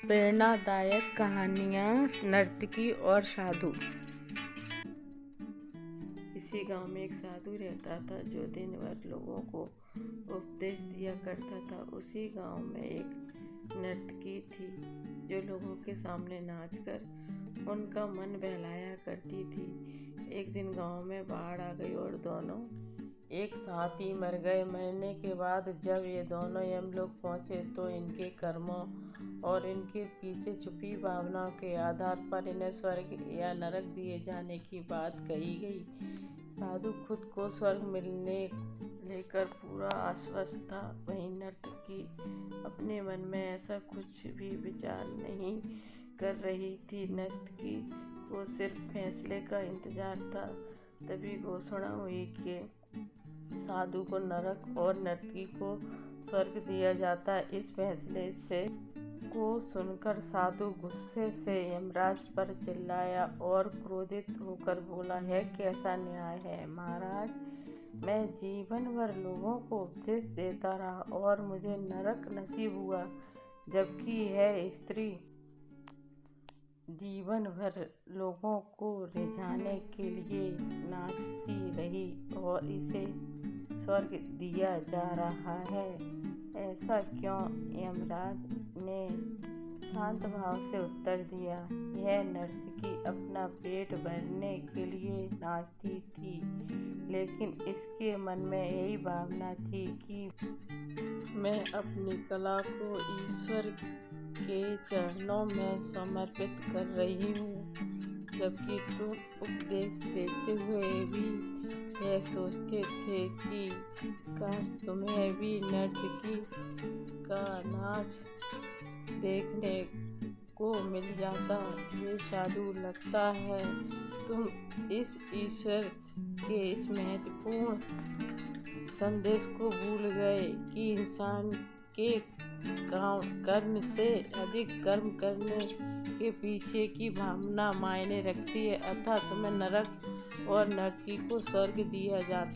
प्रेरणादायक कहानियाँ नर्तकी और साधु। किसी गांव में एक साधु रहता था जो दिन भर लोगों को उपदेश दिया करता था। उसी गांव में एक नर्तकी थी जो लोगों के सामने नाचकर उनका मन बहलाया करती थी। एक दिन गांव में बाढ़ आ गई और दोनों एक साथ ही मर गए। मरने के बाद जब ये दोनों यमलोक पहुँचे तो इनके कर्मों और इनके पीछे छुपी भावनाओं के आधार पर इन्हें स्वर्ग या नरक दिए जाने की बात कही गई। साधु खुद को स्वर्ग मिलने लेकर पूरा आश्वस्त था, वहीं नर्तकी अपने मन में ऐसा कुछ भी विचार नहीं कर रही थी। नर्तकी को सिर्फ फैसले का इंतजार था। तभी घोषणा हुई कि साधु को नरक और नर्तकी को स्वर्ग दिया जाता। इस फैसले को सुनकर साधु गुस्से से यमराज पर चिल्लाया और क्रोधित होकर बोला, है कैसा न्याय है महाराज? मैं जीवन भर लोगों को उपदेश देता रहा और मुझे नरक नसीब हुआ, जबकि यह स्त्री जीवन भर लोगों को रिझाने के लिए नाचती रही और इसे स्वर्ग दिया जा रहा है। ऐसा क्यों? यमराज ने शांत भाव से उत्तर दिया, यह नर्तकी अपना पेट भरने के लिए नाचती थी, लेकिन इसके मन में यही भावना थी कि मैं अपनी कला को ईश्वर के चरणों में समर्पित कर रही हूँ, जबकि तुम उपदेश देते हुए भी यह सोचते थे कि काश तुम्हें भी नर्तकी का नाच देखने को मिल जाता। ये साधु, लगता है तुम इस ईश्वर के इस महत्वपूर्ण संदेश को भूल गए कि इंसान के कर्म से अधिक कर्म करने के पीछे की भावना मायने रखती है। अतः तुम्हें नरक और नर्तकी को स्वर्ग दिया जाता।